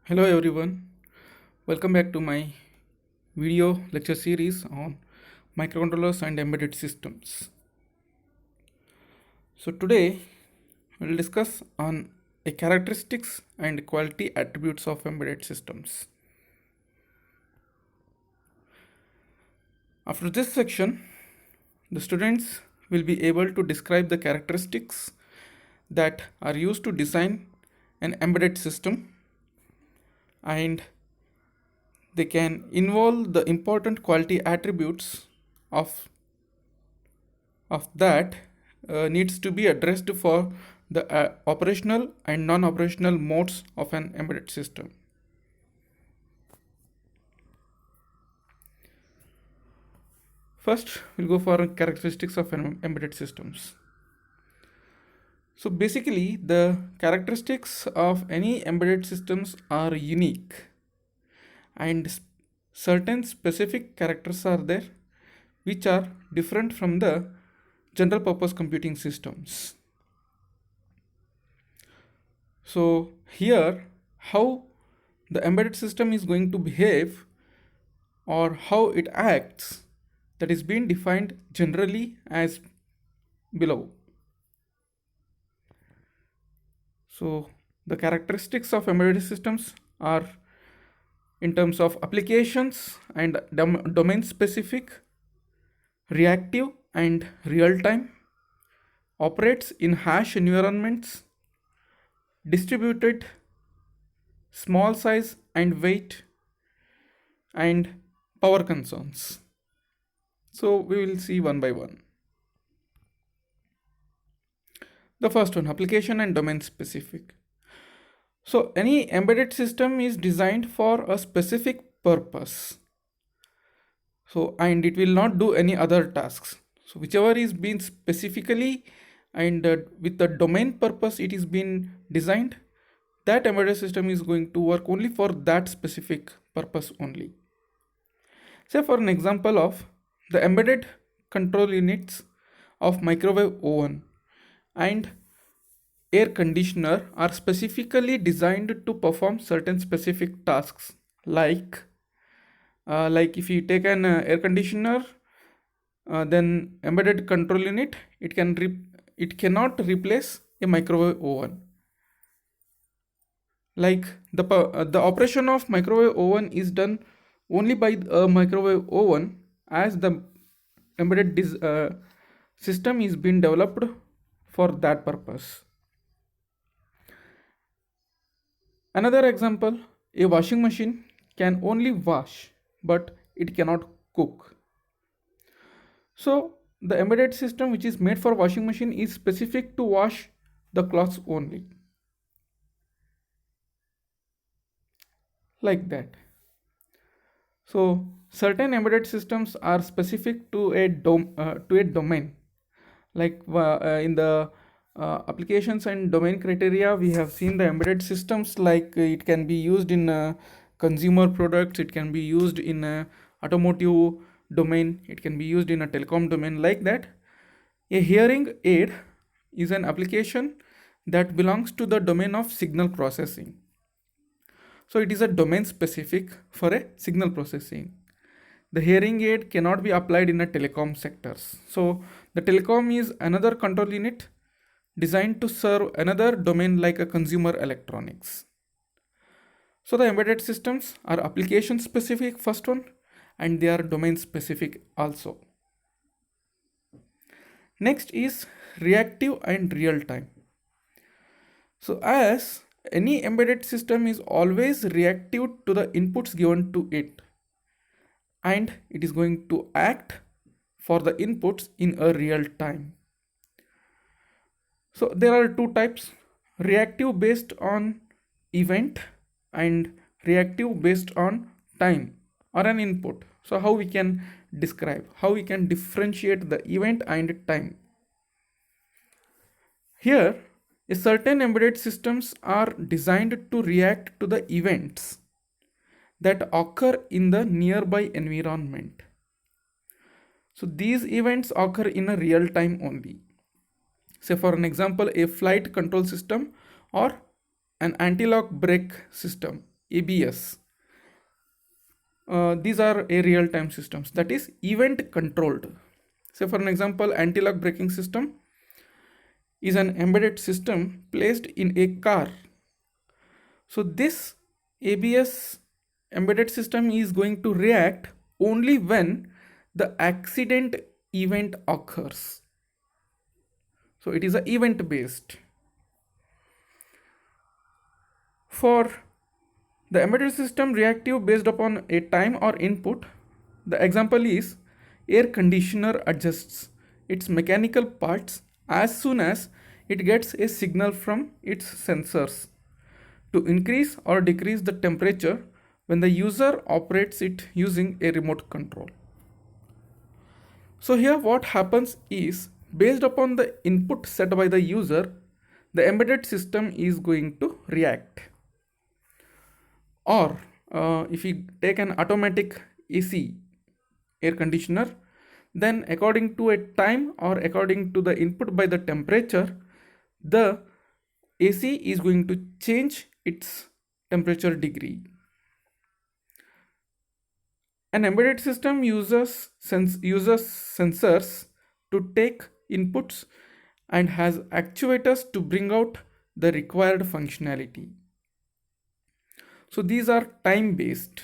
Hello everyone, welcome back to my video lecture series on microcontrollers and embedded systems. So today we'll discuss on a characteristics and quality attributes of embedded systems. After this section, the students will be able to describe the characteristics that are used to design an embedded system, and they can involve the important quality attributes of that needs to be addressed for the operational and non-operational modes of an embedded system. First, we'll go for characteristics of embedded systems. So basically, the characteristics of any embedded systems are unique, and certain specific characters are there which are different from the general purpose computing systems. So here, how the embedded system is going to behave or how it acts, that is being defined generally as below. So the characteristics of embedded systems are in terms of applications and domain specific, reactive and real time, operates in hash environments, distributed, small size and weight, and power concerns. So we will see one by one. The first one, application and domain specific. So any embedded system is designed for a specific purpose. So and it will not do any other tasks. So whichever is being specifically and with the domain purpose it is being designed, that embedded system is going to work only for that specific purpose only. Say for an example of the embedded control units of microwave oven and air conditioner are specifically designed to perform certain specific tasks, like if you take an air conditioner, then embedded control unit, it cannot replace a microwave oven. Like the operation of microwave oven is done only by a microwave oven, as the embedded system is being developed for that purpose. Another example, a washing machine can only wash, but it cannot cook. So the embedded system which is made for washing machine is specific to wash the clothes only. Like that. So certain embedded systems are specific to a domain. Like in the applications and domain criteria, we have seen the embedded systems like it can be used in consumer products, it can be used in automotive domain, it can be used in a telecom domain. Like that, a hearing aid is an application that belongs to the domain of signal processing. So it is a domain specific for a signal processing. The hearing aid cannot be applied in a telecom sectors. So the telecom is another control unit designed to serve another domain like a consumer electronics. So the embedded systems are application specific, first one, and they are domain specific also. Next is reactive and real time. So as any embedded system is always reactive to the inputs given to it, and it is going to act for the inputs in a real time. So there are two types, reactive based on event and reactive based on time or an input. So how we can describe, how we can differentiate the event and time. Here, a certain embedded systems are designed to react to the events that occur in the nearby environment. So these events occur in a real time only. Say for an example, a flight control system or an anti-lock brake system. ABS. These are a real-time systems, that is event controlled. Say for an example, anti-lock braking system is an embedded system placed in a car. So this ABS embedded system is going to react only when the accident event occurs. So it is a event based. For the embedded system reactive based upon a time or input, the example is air conditioner adjusts its mechanical parts as soon as it gets a signal from its sensors to increase or decrease the temperature when the user operates it using a remote control. So here what happens is, based upon the input set by the user, the embedded system is going to react. Or if we take an automatic AC air conditioner, then according to a time or according to the input by the temperature, the AC is going to change its temperature degree. An embedded system uses sensors to take inputs and has actuators to bring out the required functionality. So these are time based.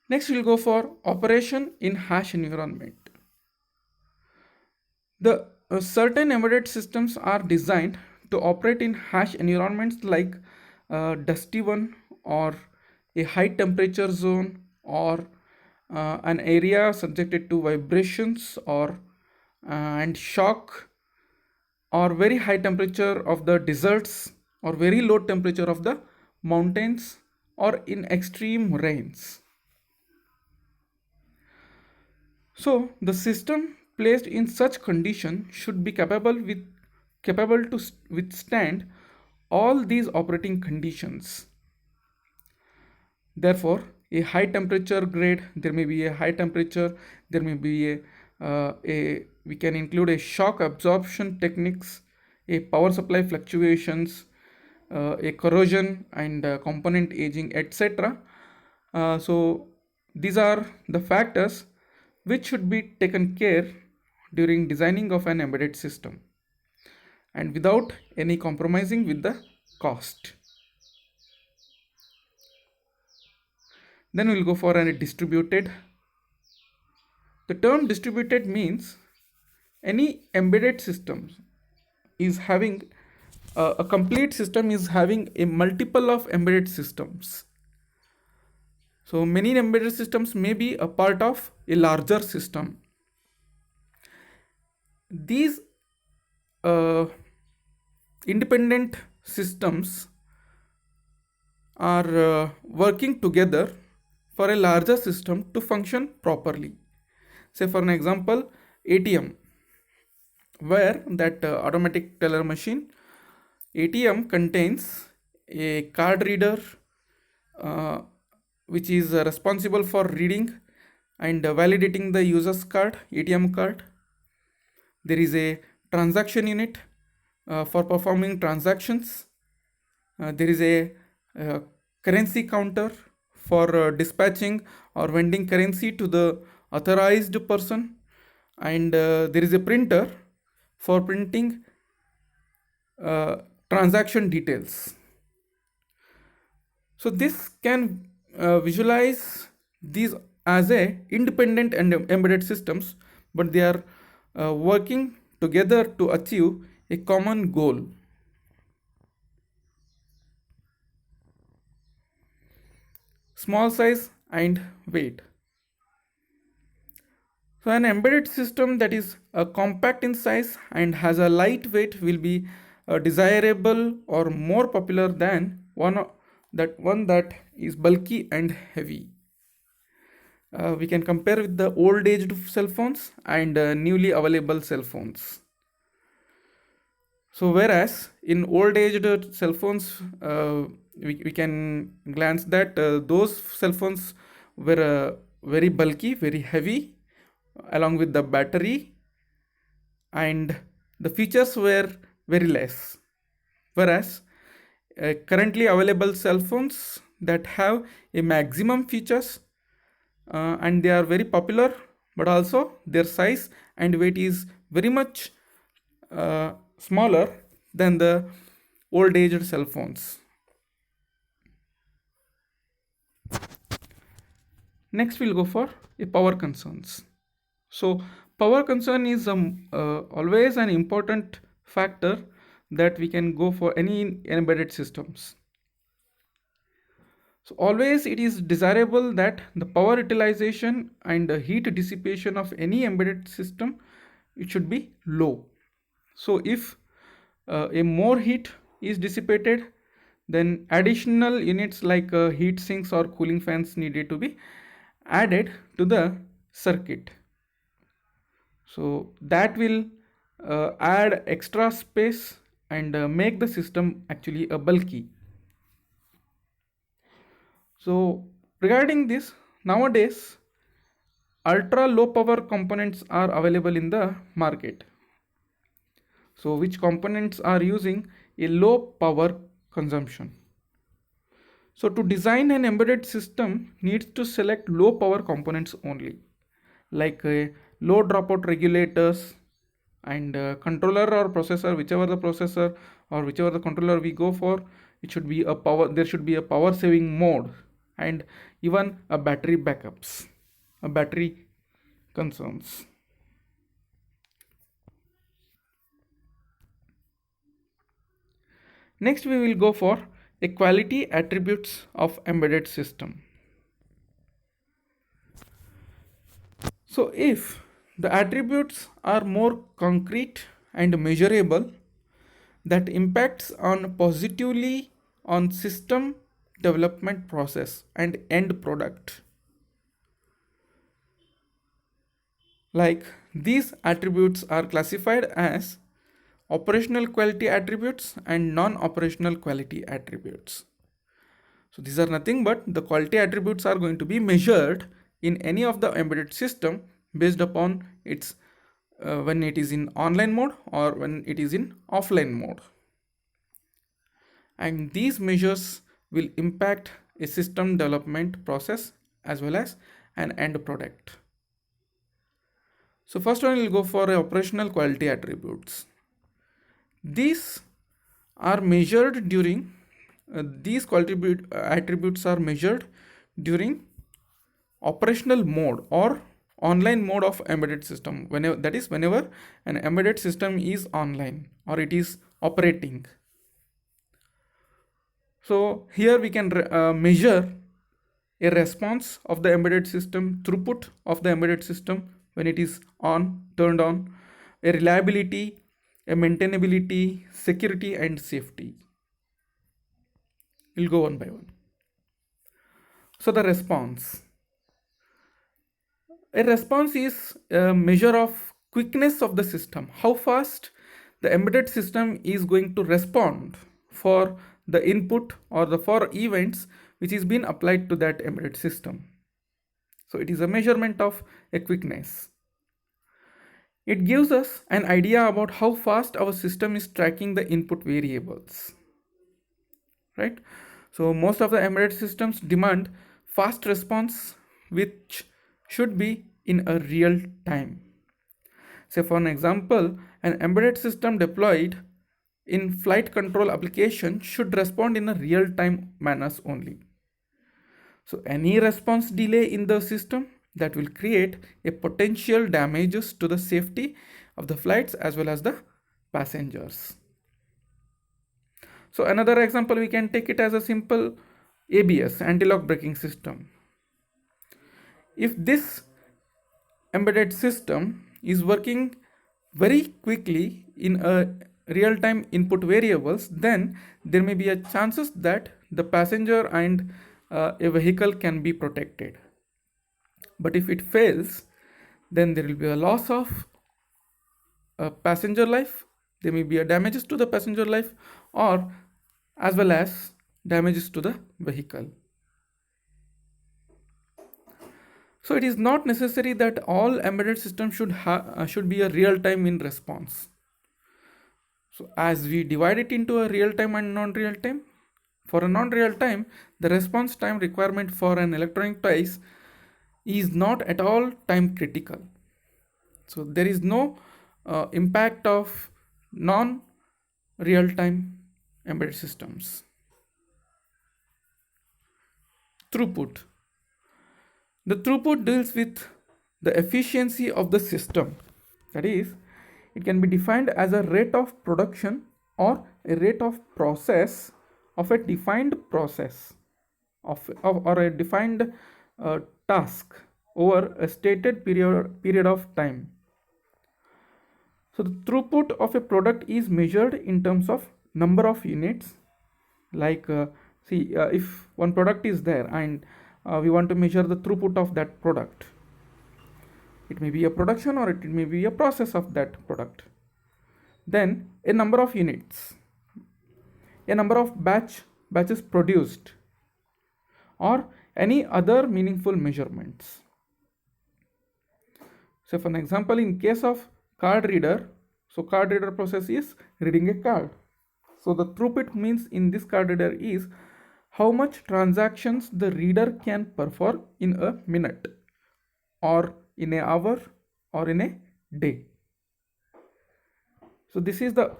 Next we'll go for operation in hash environment. The certain embedded systems are designed to operate in hash environments like dusty one, or a high temperature zone, or an area subjected to vibrations or and shock, or very high temperature of the deserts, or very low temperature of the mountains, or in extreme rains. So the system placed in such condition should be capable to withstand all these operating conditions. Therefore, a high temperature grade, there may be a high temperature, there may be a we can include a shock absorption techniques, a power supply fluctuations, a corrosion and component aging, etc. So these are the factors which should be taken care during designing of an embedded system, and without any compromising with the cost. Then we'll go for a distributed. The term distributed means any embedded system is having a complete system is having a multiple of embedded systems. So many embedded systems may be a part of a larger system. These independent systems are working together for a larger system to function properly. Say for an example, ATM, where that automatic teller machine, ATM contains a card reader which is responsible for reading and validating the user's card, ATM card. There is a transaction unit for performing transactions. There is a currency counter for dispatching or vending currency to the authorized person, and there is a printer for printing transaction details. So this can visualize these as a independent and embedded systems, but they are working together to achieve a common goal. Small size and weight. So an embedded system that is compact in size and has a light weight will be desirable or more popular than one that is bulky and heavy. We can compare with the old aged cell phones and newly available cell phones. So whereas in old aged cell phones, we can glance that those cell phones were very bulky, very heavy, along with the battery, and the features were very less. Whereas currently available cell phones that have a maximum features, and they are very popular, but also their size and weight is very much smaller than the old aged cell phones. Next we'll go for a power concerns. So power concern is always an important factor that we can go for any embedded systems. So always it is desirable that the power utilization and the heat dissipation of any embedded system, it should be low. So if a more heat is dissipated, then additional units like heat sinks or cooling fans needed to be added to the circuit. So that will add extra space and make the system actually a bulky. So regarding this, nowadays ultra low power components are available in the market. So which components are using a low power consumption. So to design an embedded system needs to select low power components only, like low dropout regulators and controller or processor, whichever the processor or whichever the controller we go for, it should be a power, there should be a power saving mode, and even a battery backups, a battery concerns. Next we will go for equality attributes of embedded system. So if the attributes are more concrete and measurable, that impacts on positively on system development process and end product. Like these attributes are classified as operational quality attributes and non-operational quality attributes. So these are nothing but the quality attributes are going to be measured in any of the embedded system based upon its when it is in online mode or when it is in offline mode. And these measures will impact a system development process as well as an end product. So first one will go for operational quality attributes. These are measured during these quality attributes are measured during operational mode or online mode of embedded system, whenever, that is whenever an embedded system is online or it is operating. So here we can measure a response of the embedded system, throughput of the embedded system when it is on, turned on, a reliability, a maintainability, security and safety. We'll go one by one. So the response. A response is a measure of quickness of the system, how fast the embedded system is going to respond for the input or the for events which is being applied to that embedded system. So it is a measurement of a quickness. It gives us an idea about how fast our system is tracking the input variables, right? So most of the embedded systems demand fast response which should be in a real time. Say for an example, an embedded system deployed in flight control application should respond in a real-time manners only. So any response delay in the system that will create a potential damages to the safety of the flights as well as the passengers. So another example, we can take it as a simple ABS, anti-lock braking system. If this embedded system is working very quickly in a real-time input variables, then there may be a chances that the passenger and a vehicle can be protected. But if it fails, then there will be a loss of passenger life, there may be a damages to the passenger life or as well as damages to the vehicle. So it is not necessary that all embedded systems should be a real time in response. So as we divide it into a real time and non-real time, for a non-real time, the response time requirement for an electronic device is not at all time critical. So there is no impact of non-real time embedded systems. Throughput. The throughput deals with the efficiency of the system. That is, it can be defined as a rate of production or a rate of process of a defined process or a defined task over a stated period of time. So the throughput of a product is measured in terms of number of units. Like if one product is there and we want to measure the throughput of that product, it may be a production or it may be a process of that product. Then a number of units, a number of batches produced, or any other meaningful measurements. So for an example, in case of card reader, so card reader process is reading a card. So the throughput means in this card reader is how much transactions the reader can perform in a minute or in an hour or in a day. So this is the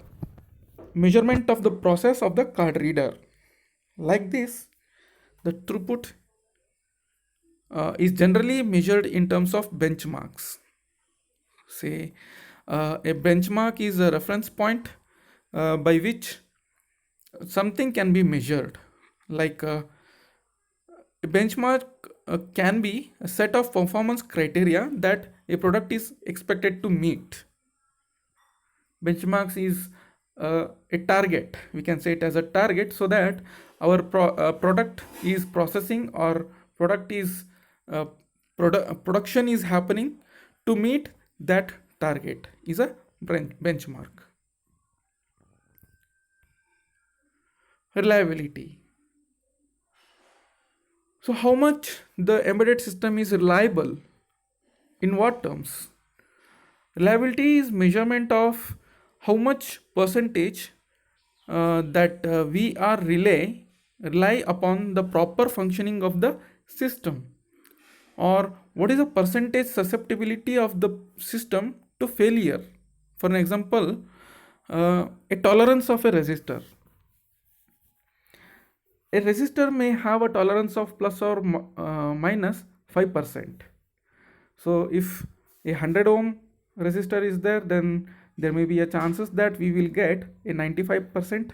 measurement of the process of the card reader. Like this, the throughput is generally measured in terms of benchmarks. Say a benchmark is a reference point by which something can be measured. Like a benchmark can be a set of performance criteria that a product is expected to meet. Benchmarks is a target, we can say it as a target, so that our product is processing or product is production is happening to meet that target is a benchmark. Reliability. So how much the embedded system is reliable? In what terms? Reliability is measurement of how much percentage that we are rely upon the proper functioning of the system, or what is the percentage susceptibility of the system to failure. For an example, a tolerance of a resistor. A resistor may have a tolerance of plus or minus 5%. So if a 100 ohm resistor is there, then there may be a chances that we will get a 95%,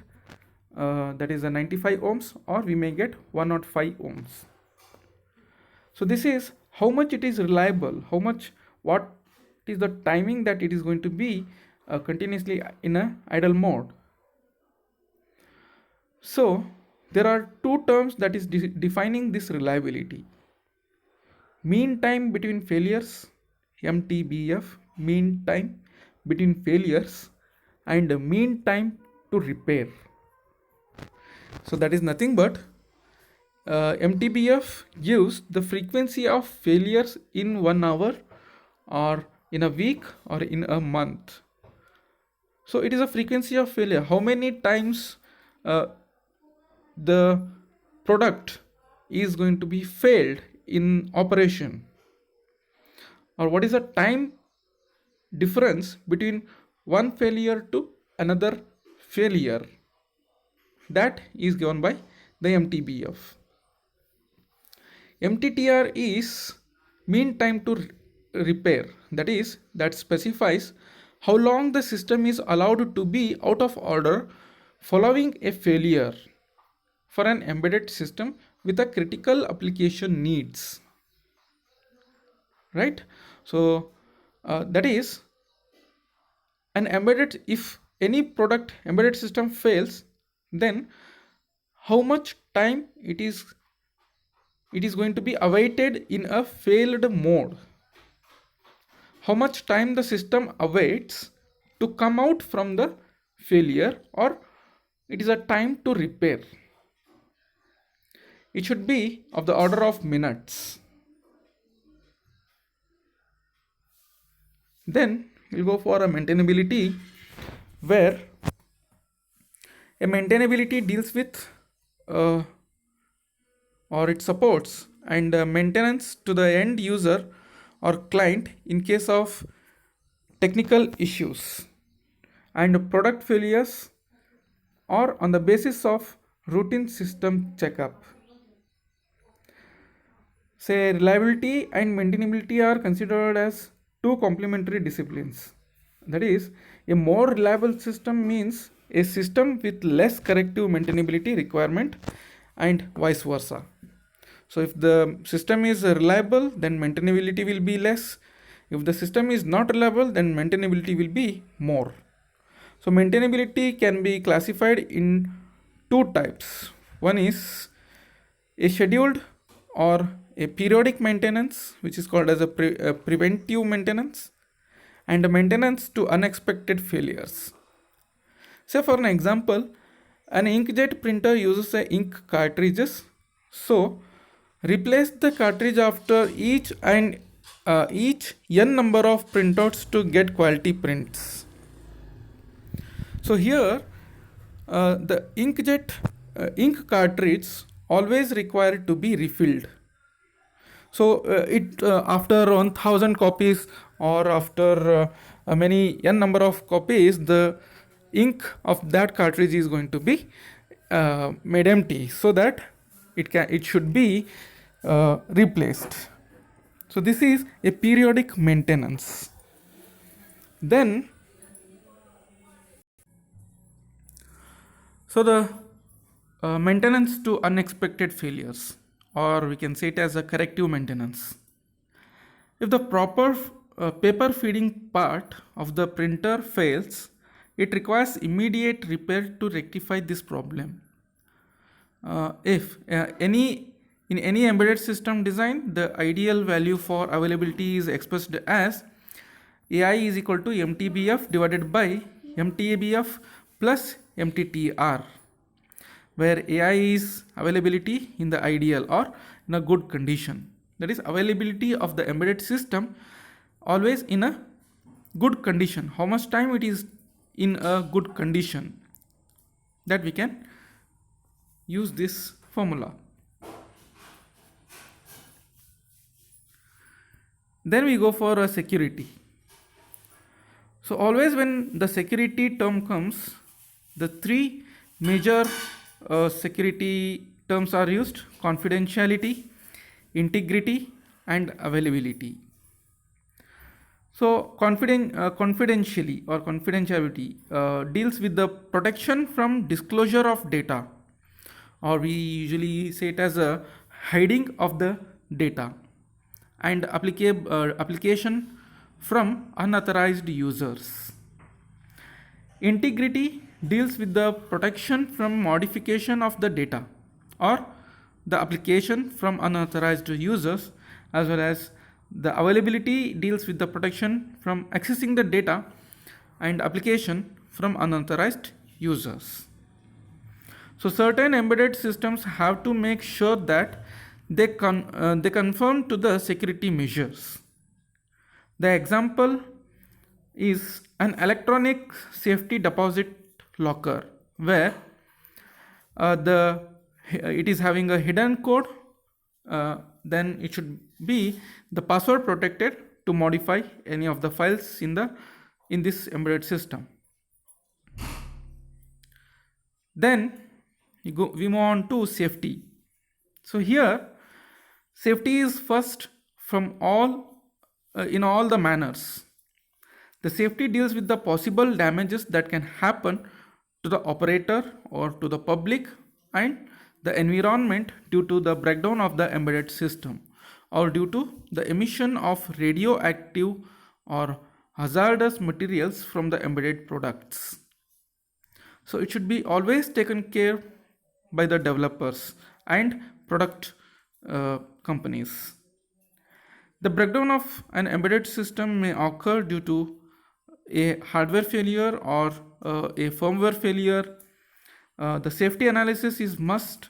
that is a 95 ohms, or we may get 105 ohms. So this is how much it is reliable, what is the timing that it is going to be continuously in a idle mode. So there are two terms that is defining this reliability. Mean time between failures, MTBF, mean time between failures, and mean time to repair. So that is nothing but MTBF gives the frequency of failures in 1 hour or in a week or in a month. So it is a frequency of failure. How many times the product is going to be failed in operation, or what is the time difference between one failure to another failure, that is given by the MTBF. MTTR is mean time to repair, that specifies how long the system is allowed to be out of order following a failure for an embedded system with a critical application needs. Right? So that is an embedded, if any product embedded system fails, then how much time it is going to be awaited in a failed mode, how much time the system awaits to come out from the failure, or it is a time to repair. It should be of the order of minutes. Then we'll go for a maintainability, where A maintainability deals with uh, or it supports and maintenance to the end user or client in case of technical issues and product failures or on the basis of routine system checkup. Say reliability and maintainability are considered as two complementary disciplines. That is, a more reliable system means a system with less corrective maintainability requirement and vice versa. So if the system is reliable, then maintainability will be less. If the system is not reliable, then maintainability will be more. So maintainability can be classified in two types. One is a scheduled or a periodic maintenance, which is called as a preventive maintenance, and a maintenance to unexpected failures. Say for an example, an inkjet printer uses a ink cartridges. So replace the cartridge after each n number of printouts to get quality prints. So here the inkjet ink cartridge always required to be refilled. So it after 1000 copies or after many n number of copies, the ink of that cartridge is going to be made empty, so that it should be replaced. So this is a periodic maintenance. Then so the maintenance to unexpected failures, or we can say it as a corrective maintenance. If the proper paper feeding part of the printer fails, it requires immediate repair to rectify this problem. If any in any embedded system design, the ideal value for availability is expressed as AI is equal to MTBF divided by MTABF plus MTTR, where AI is availability in the ideal or in a good condition. That is availability of the embedded system always in a good condition. How much time it is in a good condition, that we can use this formula. Then we go for a security. So always when the security term comes, the three major security terms are used: confidentiality, integrity, and availability. So confidentially or confidentiality deals with the protection from disclosure of data, or we usually say it as a hiding of the data, and application from unauthorized users. Integrity deals with the protection from modification of the data or the application from unauthorized users, as well as the availability deals with the protection from accessing the data and application from unauthorized users. So certain embedded systems have to make sure that they conform to the security measures. The example is an electronic safety deposit locker, where it is having a hidden code. Then it should be the password protected to modify any of the files in this embedded system. Then we move on to safety. So here safety is first from in all the manners. The safety deals with the possible damages that can happen to the operator or to the public and the environment due to the breakdown of the embedded system, or due to the emission of radioactive or hazardous materials from the embedded products. So it should be always taken care by the developers and product companies. The breakdown of an embedded system may occur due to a hardware failure or a firmware failure. The safety analysis is must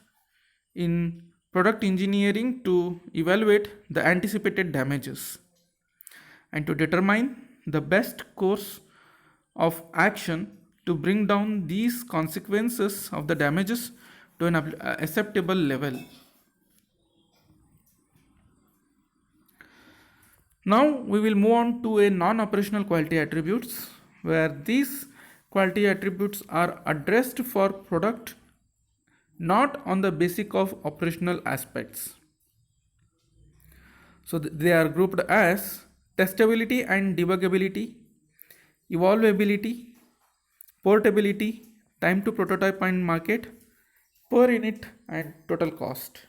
in product engineering to evaluate the anticipated damages and to determine the best course of action to bring down these consequences of the damages to an acceptable level. Now we will move on to a non-operational quality attributes, where these quality attributes are addressed for product not on the basis of operational aspects. So they are grouped as testability and debuggability, evolvability, portability, time to prototype and market, per unit, and total cost.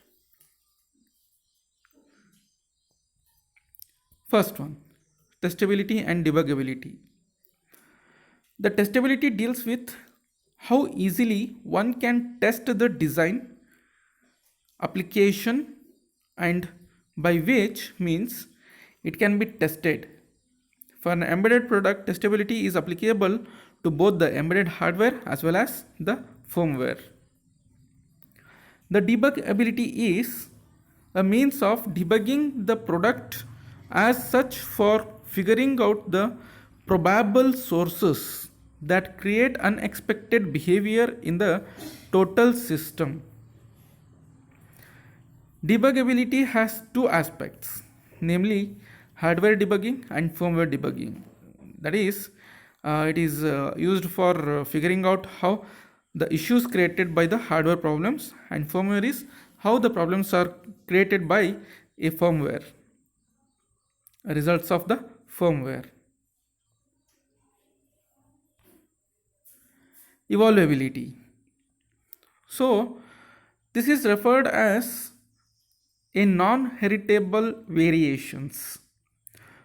First one, testability and debuggability. The testability deals with how easily one can test the design, application, and by which means it can be tested. For an embedded product, testability is applicable to both the embedded hardware as well as the firmware. The debug ability is a means of debugging the product as such for figuring out the probable sources that create unexpected behavior in the total system. Debuggability has two aspects, namely hardware debugging and firmware debugging. That is, it is used for figuring out how the issues created by the hardware problems, and firmware is how the problems are created by a firmware, results of the firmware. Evolvability. So this is referred as a non-heritable variations.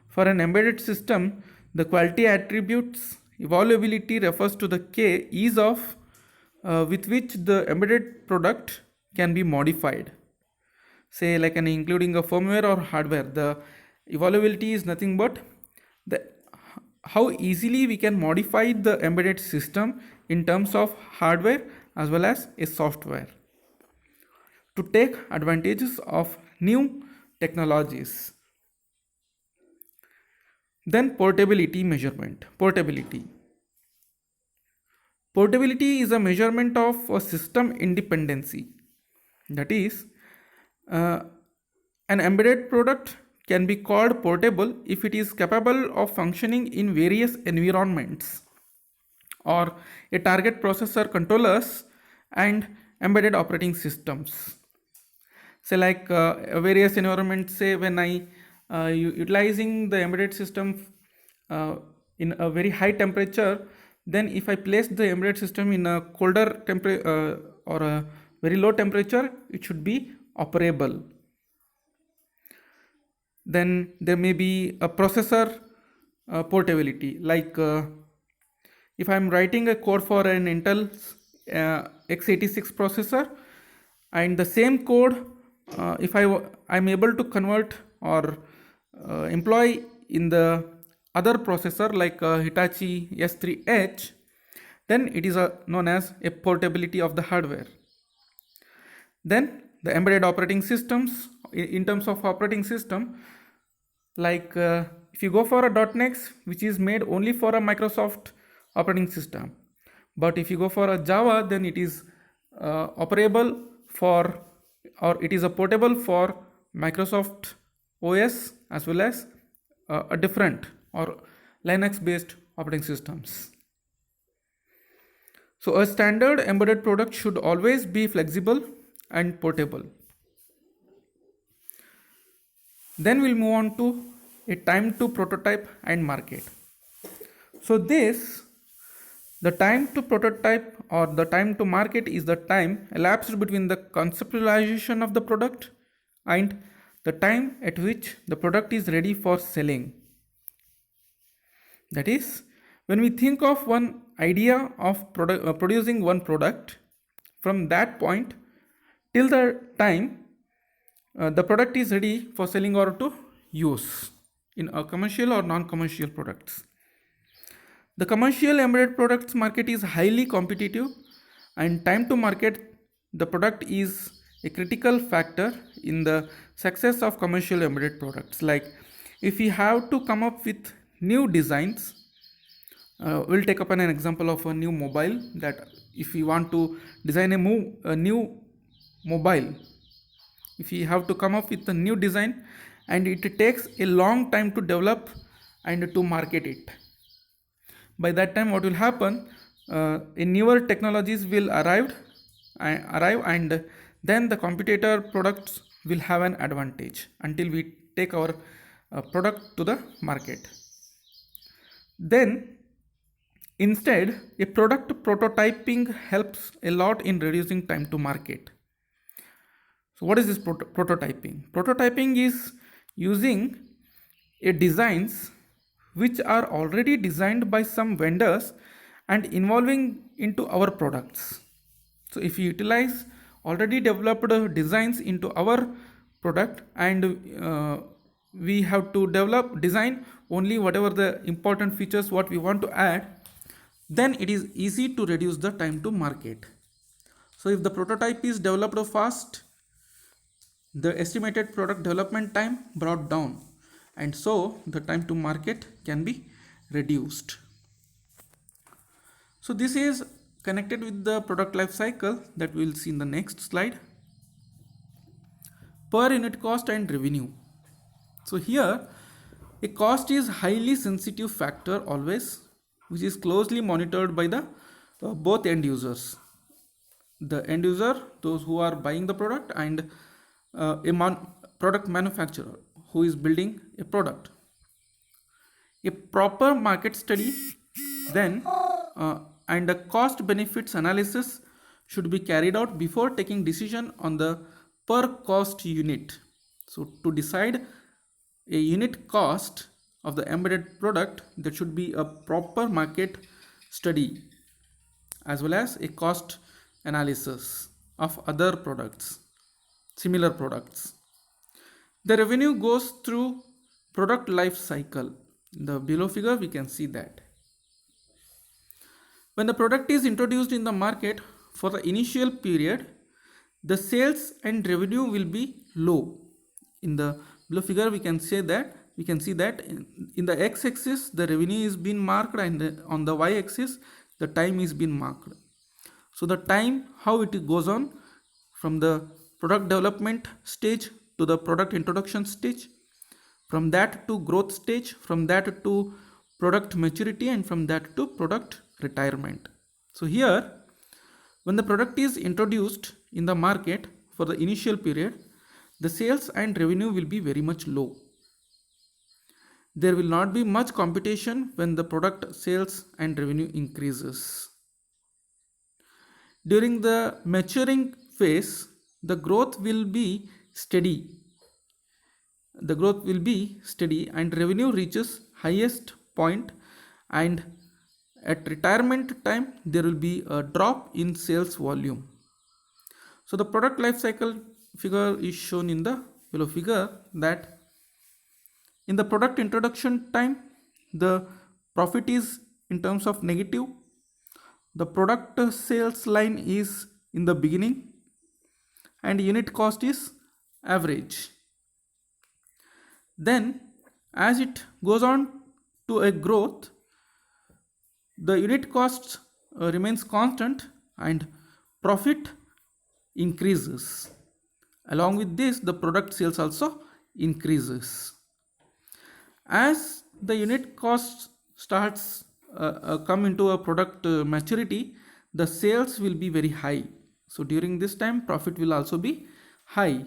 For an embedded system, the quality attributes evolvability refers to the ease of with which the embedded product can be modified. Say like including a firmware or hardware, the evolvability is nothing but how easily we can modify the embedded system in terms of hardware as well as a software to take advantages of new technologies. Then portability measurement. Portability is a measurement of a system independency. That is, an embedded product can be called portable if it is capable of functioning in various environments, or a target processor, controllers, and embedded operating systems. Say like various environments, say when I utilizing the embedded system in a very high temperature, then if I place the embedded system in a colder temperature or a very low temperature, it should be operable. Then there may be a processor portability, like if I am writing a code for an Intel x86 processor, and the same code if I am able to convert or employ in the other processor like Hitachi S3H, then it is known as a portability of the hardware. Then the embedded operating systems, in terms of operating system, like if you go for a .NET, which is made only for a Microsoft operating system, but if you go for a Java, then it is operable for, or it is a portable for Microsoft OS as well as a different or Linux based operating systems. So a standard embedded product should always be flexible and portable. Then we'll move on to a time to prototype and market. So the time to prototype or the time to market is the time elapsed between the conceptualization of the product and the time at which the product is ready for selling. That is, when we think of one idea of producing one product, from that point till the time the product is ready for selling or to use in a commercial or non-commercial products. The commercial embedded products market is highly competitive, and time to market the product is a critical factor in the success of commercial embedded products. Like if we have to come up with new designs We'll take up an example of a new mobile, that if we want to design a new mobile, if we have to come up with a new design, and it takes a long time to develop and to market it. By that time, what will happen, a newer technologies will arrive, and then the competitor products will have an advantage until we take our product to the market. Then instead, a product prototyping helps a lot in reducing time to market. So what is this prototyping? Prototyping is using a designs which are already designed by some vendors and involving into our products. So if we utilize already developed designs into our product, and we have to design only whatever the important features what we want to add, then it is easy to reduce the time to market. So if the prototype is developed fast, the estimated product development time brought down, and so the time to market can be reduced. So this is connected with the product life cycle that we will see in the next slide. Per unit cost and revenue. So here a cost is highly sensitive factor always, which is closely monitored by the both end users. The end user, those who are buying the product, and product manufacturer who is building a product. A proper market study then and a cost benefits analysis should be carried out before taking decision on the per cost unit. So to decide a unit cost of the embedded product, there should be a proper market study as well as a cost analysis of other products, similar products. The revenue goes through product life cycle. In the below figure we can see that. When the product is introduced in the market, for the initial period, the sales and revenue will be low. In the below figure we can see that in the x-axis the revenue is being marked, and on the y-axis the time is being marked. So the time, how it goes on from the product development stage to the product introduction stage, from that to growth stage, from that to product maturity, and from that to product retirement. So here, when the product is introduced in the market for the initial period, the sales and revenue will be very much low. There will not be much competition when the product sales and revenue increases. During the maturing phase, the growth will be steady. And revenue reaches highest point, and at retirement time there will be a drop in sales volume. So the product life cycle figure is shown in the below figure, that in the product introduction time the profit is in terms of negative, the product sales line is in the beginning, and unit cost is average. Then as it goes on to a growth, the unit cost remains constant and profit increases. Along with this, the product sales also increases. As the unit cost starts come into a product maturity, the sales will be very high. So during this time profit will also be high.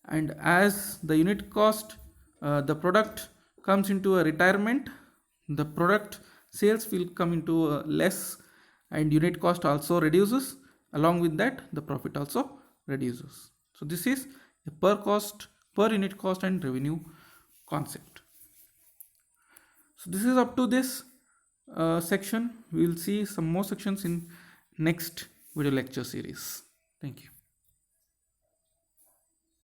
And as the unit cost, the product comes into a retirement, the product sales will come into less, and unit cost also reduces. Along with that, the profit also reduces. So this is a per unit cost and revenue concept. So this is up to this section. We will see some more sections in next video lecture series. Thank you.